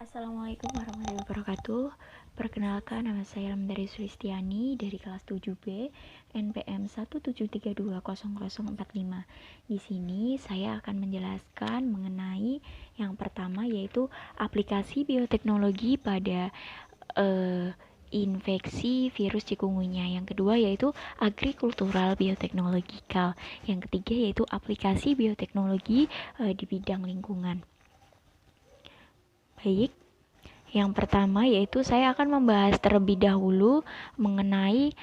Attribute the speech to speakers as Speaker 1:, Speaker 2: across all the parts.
Speaker 1: Assalamualaikum warahmatullahi wabarakatuh. Perkenalkan, nama saya Lamdari Sulistiani dari kelas 7B NPM 173200045. Di sini saya akan menjelaskan mengenai yang pertama, yaitu aplikasi bioteknologi pada infeksi virus chikungunya. Yang kedua yaitu agrikultural bioteknologikal. Yang ketiga yaitu aplikasi bioteknologi di bidang lingkungan. Baik, yang pertama yaitu saya akan membahas terlebih dahulu mengenai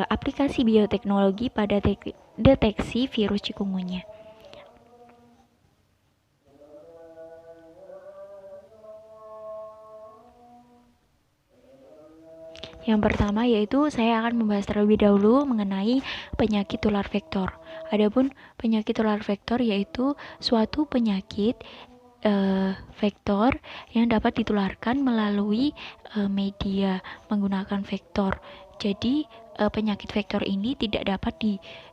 Speaker 1: aplikasi bioteknologi pada deteksi virus chikungunya. Yang pertama yaitu saya akan membahas terlebih dahulu mengenai penyakit tular vektor. Adapun penyakit tular vektor yaitu suatu penyakit vektor yang dapat ditularkan melalui media menggunakan vektor. Jadi penyakit vektor ini tidak dapat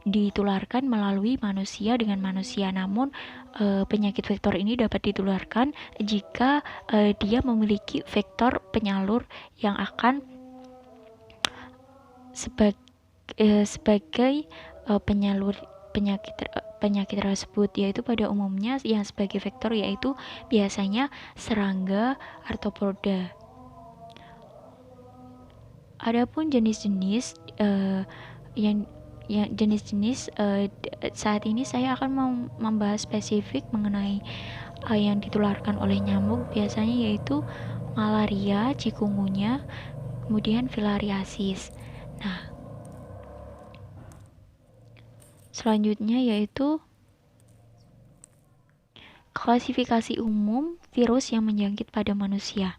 Speaker 1: ditularkan melalui manusia dengan manusia, namun penyakit vektor ini dapat ditularkan jika dia memiliki vektor penyalur yang akan sebagai penyalur penyakit tersebut, yaitu pada umumnya yang sebagai vektor yaitu biasanya serangga arthropoda. Adapun jenis-jenis jenis-jenis saat ini saya akan membahas spesifik mengenai yang ditularkan oleh nyamuk, biasanya yaitu malaria, chikungunya, kemudian filariasis. Nah, selanjutnya yaitu klasifikasi umum virus yang menjangkit pada manusia,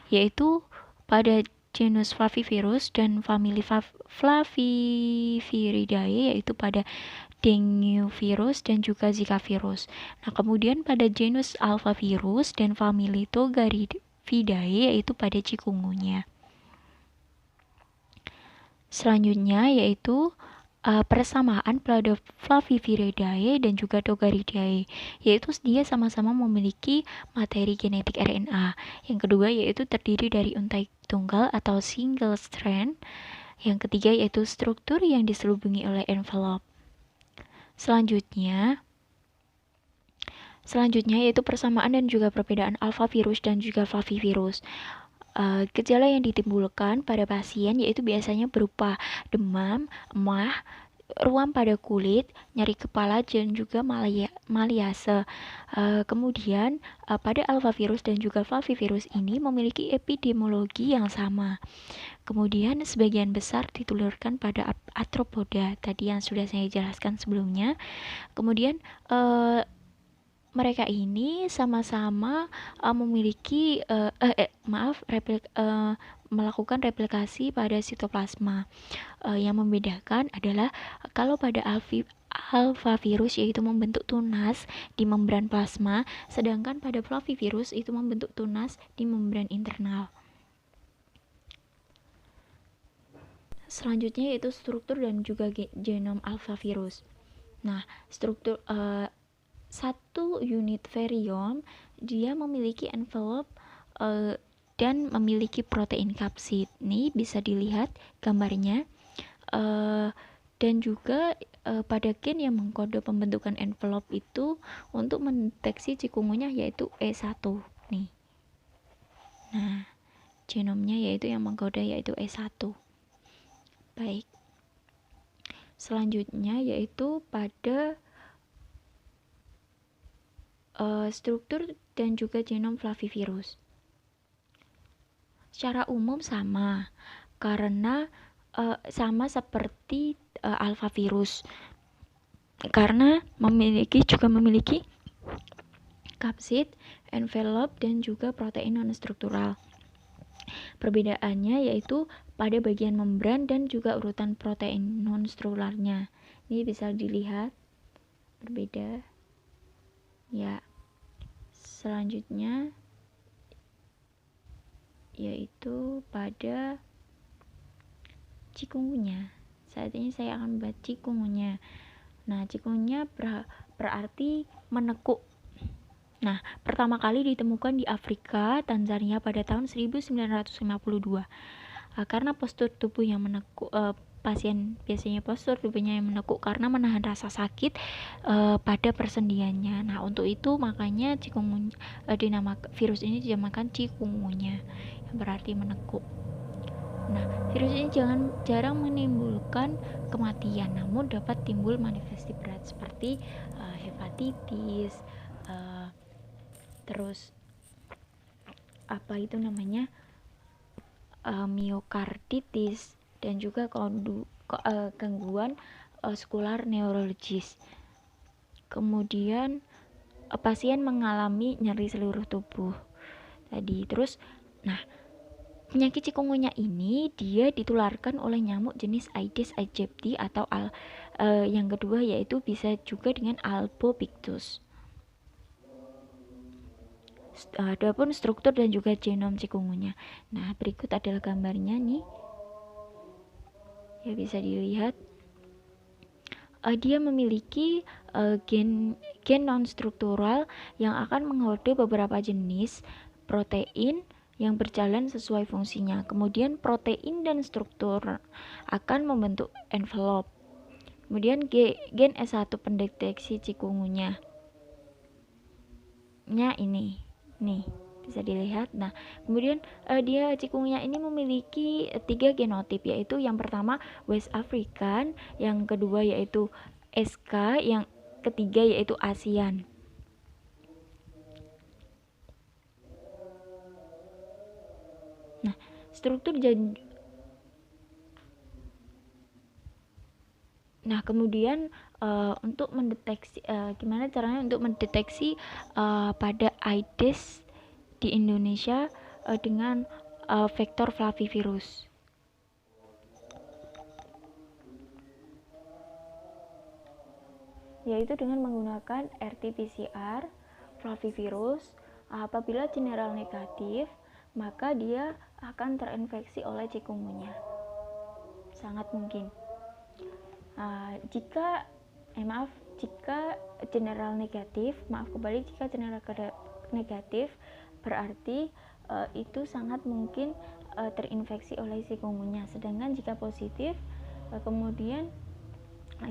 Speaker 1: yaitu pada genus Flavivirus dan famili Flaviviridae, yaitu pada dengue virus dan juga Zika virus. Nah, kemudian pada genus Alphavirus dan famili Togaridae, yaitu pada chikungunya. Selanjutnya yaitu persamaan pada Flaviviridae dan juga Togaridae, yaitu dia sama-sama memiliki materi genetik RNA. Yang kedua yaitu terdiri dari untai tunggal atau single strand. Yang ketiga yaitu struktur yang diselubungi oleh envelope. Selanjutnya yaitu persamaan dan juga perbedaan alphavirus dan juga flavivirus. Gejala yang ditimbulkan pada pasien yaitu biasanya berupa demam, emah, ruam pada kulit, nyeri kepala, dan juga maliase. Kemudian pada alphavirus dan juga flavivirus ini memiliki epidemiologi yang sama. Kemudian sebagian besar ditularkan pada arthropoda tadi yang sudah saya jelaskan sebelumnya. Kemudian mereka ini sama-sama memiliki melakukan replikasi pada sitoplasma. Yang membedakan adalah kalau pada alphavirus yaitu membentuk tunas di membran plasma, sedangkan pada flavivirus itu membentuk tunas di membran internal. Selanjutnya yaitu struktur dan juga genom alphavirus. Nah, struktur satu unit virion dia memiliki envelope dan memiliki protein kapsid. Ini bisa dilihat gambarnya. Dan juga pada gen yang mengkode pembentukan envelope itu untuk mendeteksi chikungunya yaitu E1 nih. Nah, genomnya yaitu yang mengkode yaitu E1. Baik. Selanjutnya yaitu pada struktur dan juga genom flavivirus. Secara umum sama, karena sama seperti alphavirus, karena memiliki kapsid, envelope, dan juga protein non-struktural. Perbedaannya yaitu pada bagian membran dan juga urutan protein non-strukturalnya. Ini bisa dilihat berbeda. Ya, selanjutnya yaitu pada chikungunya. Saat ini saya akan membahas chikungunya. Nah, chikungunya berarti menekuk. Nah, pertama kali ditemukan di Afrika, Tanzania pada tahun 1952. Karena postur tubuh yang menekuk, pasien biasanya postur tubuhnya yang menekuk karena menahan rasa sakit pada persendiannya. Nah, untuk itu makanya cikungunya virus ini dinamakan cikungunya, yang berarti menekuk. Nah, virus ini jarang menimbulkan kematian, namun dapat timbul manifestasi berat seperti hepatitis, terus apa itu namanya miokarditis, dan juga gangguan skular neurologis. Kemudian pasien mengalami nyeri seluruh tubuh tadi. Terus, nah, penyakit cikungunya ini dia ditularkan oleh nyamuk jenis Aedes aegypti atau yang kedua yaitu bisa juga dengan Albopictus. Adapun struktur dan juga genom cikungunya. Nah, berikut adalah gambarnya nih. Ya, bisa dilihat. Dia memiliki gen non-struktural yang akan mengkode beberapa jenis protein yang berjalan sesuai fungsinya. Kemudian protein dan struktur akan membentuk envelope. Kemudian gen S1 pendeteksi cikungunya. Ini. Nih, bisa dilihat. Nah, kemudian dia cikungunya ini memiliki 3 genotip, yaitu yang pertama West African, yang kedua yaitu SK, yang ketiga yaitu ASEAN. Nah, kemudian untuk mendeteksi gimana caranya untuk mendeteksi pada Aedes di Indonesia dengan vektor flavivirus. Yaitu dengan menggunakan RT-PCR flavivirus. Apabila general negatif, maka dia akan terinfeksi oleh cikungunya. Sangat mungkin. Jika general negatif, jika general negatif berarti itu sangat mungkin terinfeksi oleh cikungunya. Sedangkan jika positif, kemudian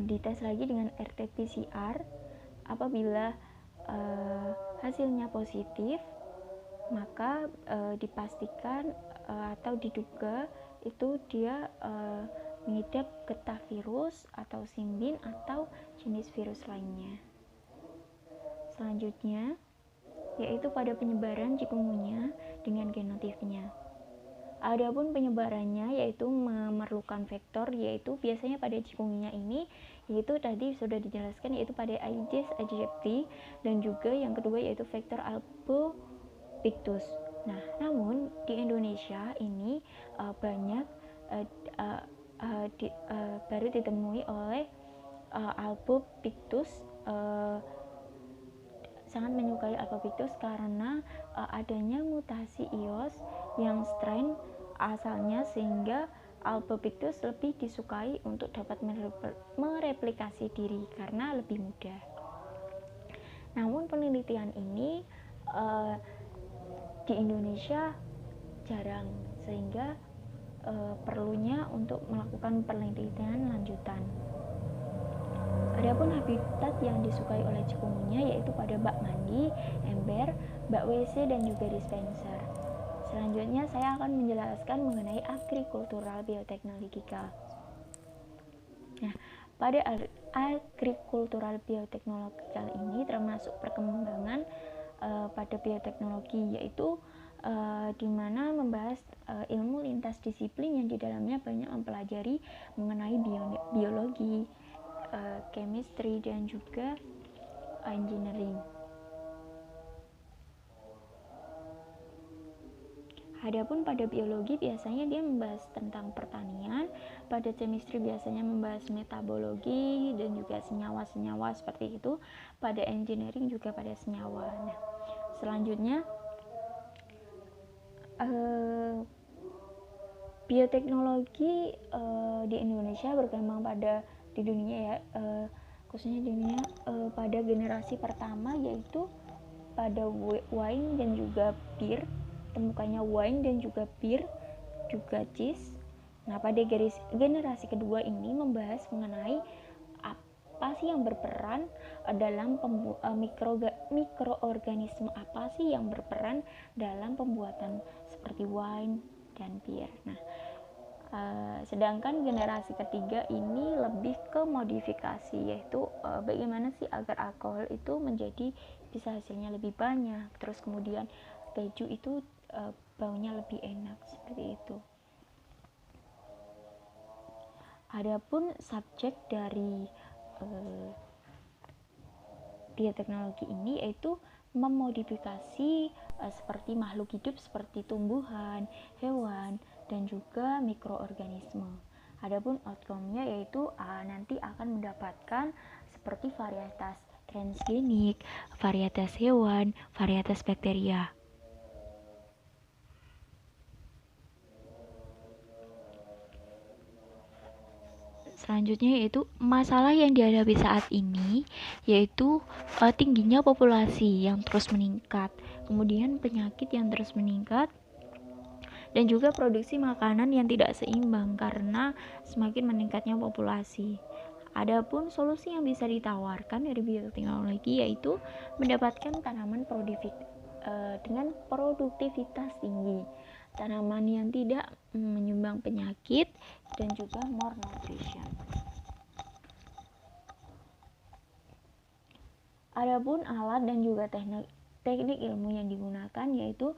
Speaker 1: dites lagi dengan RT-PCR. Apabila hasilnya positif, maka dipastikan atau diduga itu dia mengidap getah virus atau simbin atau jenis virus lainnya. Selanjutnya yaitu pada penyebaran cikungunya dengan genotipnya. Adapun penyebarannya yaitu memerlukan vektor, yaitu biasanya pada cikungunya ini yaitu tadi sudah dijelaskan, yaitu pada Aedes aegypti, dan juga yang kedua yaitu vektor Albopictus. Nah, namun di Indonesia ini banyak baru ditemui oleh Albopictus. Sangat menyukai Albopictus karena adanya mutasi ios yang strain asalnya, sehingga Albopictus lebih disukai untuk dapat mereplikasi diri karena lebih mudah. Namun penelitian ini di Indonesia jarang, sehingga perlunya untuk melakukan penelitian lanjutan. Adapun habitat yang disukai oleh cikungunya yaitu pada bak mandi, ember, bak WC, dan juga dispenser. Selanjutnya saya akan menjelaskan mengenai agrikultural bioteknologikal. Nah, pada agrikultural bioteknologikal ini termasuk perkembangan pada bioteknologi, yaitu di mana membahas ilmu lintas disiplin yang di dalamnya banyak mempelajari mengenai biologi, chemistry, dan juga engineering. Adapun pada biologi biasanya dia membahas tentang pertanian, pada chemistry biasanya membahas metabologi dan juga senyawa-senyawa seperti itu, pada engineering juga pada senyawa. Nah, selanjutnya bioteknologi di Indonesia berkembang di dunia ya, khususnya di dunia pada generasi pertama, yaitu pada wine dan juga beer, temukannya wine dan juga beer, juga cheese. Nah, pada generasi kedua ini membahas mengenai apa sih yang berperan dalam mikroorganisme apa sih yang berperan dalam pembuatan seperti wine dan beer. Nah, sedangkan generasi ketiga ini lebih ke modifikasi, yaitu bagaimana sih agar alkohol itu menjadi bisa hasilnya lebih banyak, terus kemudian keju itu baunya lebih enak, seperti itu. Adapun subjek dari bioteknologi ini yaitu memodifikasi seperti makhluk hidup seperti tumbuhan, hewan, dan juga mikroorganisme. Adapun outcome-nya yaitu nanti akan mendapatkan seperti varietas transgenik, varietas hewan, varietas bakteria. Selanjutnya yaitu masalah yang dihadapi saat ini yaitu tingginya populasi yang terus meningkat, kemudian penyakit yang terus meningkat, dan juga produksi makanan yang tidak seimbang karena semakin meningkatnya populasi. Adapun solusi yang bisa ditawarkan dari bioteknologi yaitu mendapatkan tanaman dengan produktivitas tinggi, tanaman yang tidak menyumbang penyakit, dan juga more nutrition. Adapun alat dan juga teknik ilmu yang digunakan yaitu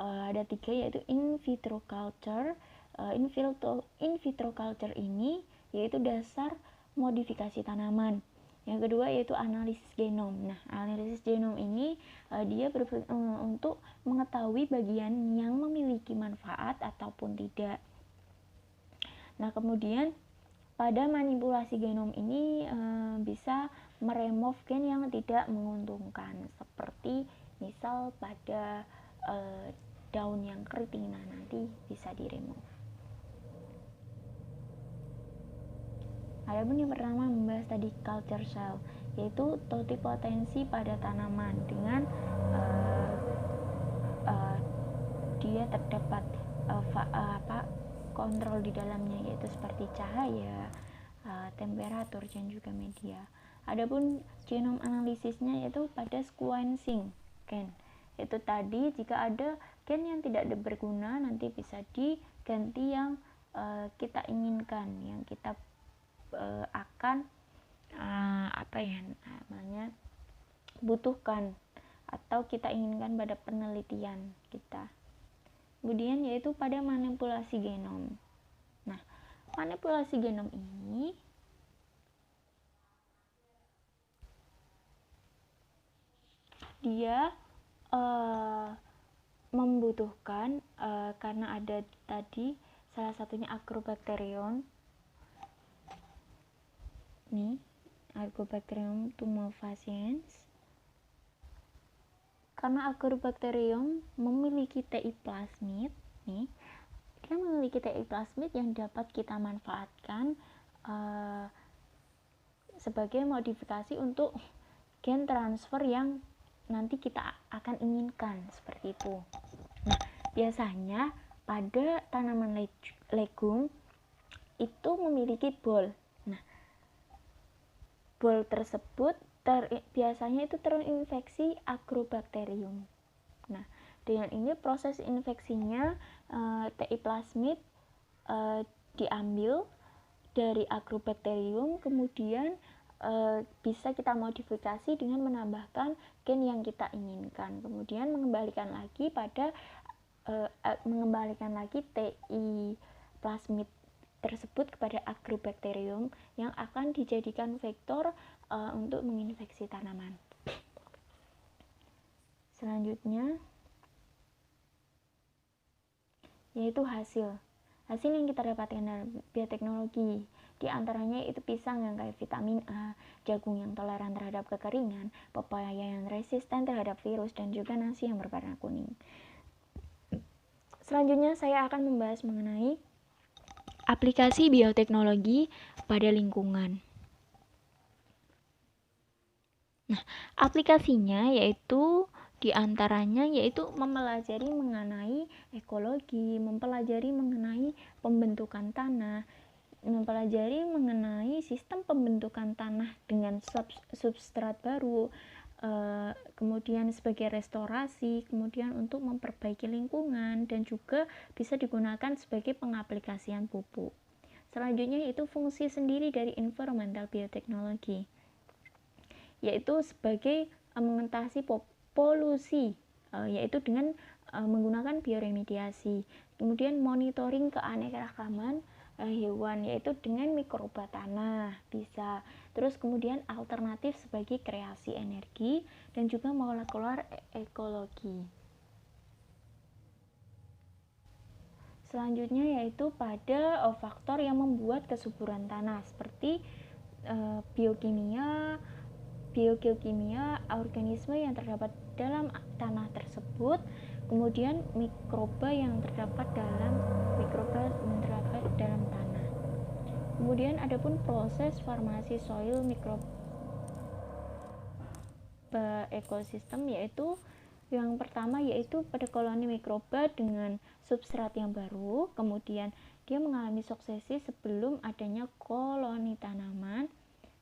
Speaker 1: ada 3, yaitu in vitro culture. In vitro culture ini yaitu dasar modifikasi tanaman. Yang kedua yaitu analisis genom. Nah, analisis genom ini dia untuk mengetahui bagian yang memiliki manfaat ataupun tidak. Nah, kemudian pada manipulasi genom ini bisa meremove gen yang tidak menguntungkan, seperti misal pada daun yang keriting, nah nanti bisa diremove. Adapun yang pertama membahas tadi culture cell, yaitu totipotensi pada tanaman dengan dia terdapat kontrol di dalamnya, yaitu seperti cahaya, temperatur, dan juga media. Adapun genom analisisnya yaitu pada sequencing gen, yaitu tadi jika ada gen yang tidak berguna nanti bisa diganti yang kita inginkan, yang kita akan butuhkan atau kita inginkan pada penelitian kita. Kemudian yaitu pada manipulasi genom. Nah, manipulasi genom ini dia membutuhkan karena ada tadi salah satunya Agrobacterium nih, Agrobacterium tumefaciens. Karena Agrobacterium memiliki TI plasmid nih, dia memiliki TI plasmid yang dapat kita manfaatkan sebagai modifikasi untuk gen transfer yang nanti kita akan inginkan, seperti itu. Nah, biasanya pada tanaman legum itu memiliki bol. Nah, bol tersebut biasanya itu terinfeksi Agrobacterium. Nah, dengan ini proses infeksinya TI plasmid diambil dari Agrobacterium, kemudian bisa kita modifikasi dengan menambahkan gen yang kita inginkan, kemudian mengembalikan lagi TI plasmid tersebut kepada Agrobacterium yang akan dijadikan vektor untuk menginfeksi tanaman. Selanjutnya yaitu hasil yang kita dapatkan dari bioteknologi. Di antaranya itu pisang yang kaya vitamin A, jagung yang toleran terhadap kekeringan, pepaya yang resisten terhadap virus, dan juga nasi yang berwarna kuning. Selanjutnya saya akan membahas mengenai aplikasi bioteknologi pada lingkungan. Nah, aplikasinya yaitu Di antaranya yaitu mempelajari mengenai ekologi, mempelajari mengenai pembentukan tanah, mempelajari mengenai sistem pembentukan tanah dengan substrat baru, kemudian sebagai restorasi, kemudian untuk memperbaiki lingkungan, dan juga bisa digunakan sebagai pengaplikasian pupuk. Selanjutnya yaitu fungsi sendiri dari environmental biotechnology, yaitu sebagai mengatasi polusi, yaitu dengan menggunakan bioremediasi. Kemudian monitoring keanekaragaman hewan, yaitu dengan mikroba tanah bisa. Terus kemudian alternatif sebagai kreasi energi dan juga molekular ekologi. Selanjutnya yaitu pada faktor yang membuat kesuburan tanah seperti biokimia, organisme yang terdapat dalam tanah tersebut, kemudian mikroba yang terdapat dalam tanah. Kemudian adapun proses formasi soil mikroba ekosistem, yaitu yang pertama yaitu pada koloni mikroba dengan substrat yang baru, kemudian dia mengalami suksesi sebelum adanya koloni tanaman.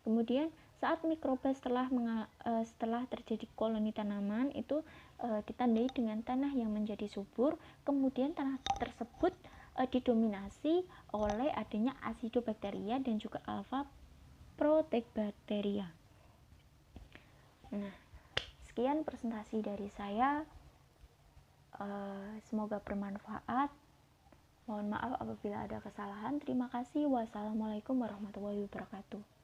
Speaker 1: Kemudian saat mikroba setelah terjadi koloni tanaman itu ditandai dengan tanah yang menjadi subur, kemudian tanah tersebut didominasi oleh adanya acidobacteria dan juga alpha protobacteria. Nah, sekian presentasi dari saya, semoga bermanfaat. Mohon maaf apabila ada kesalahan. Terima kasih. Wassalamualaikum warahmatullahi wabarakatuh.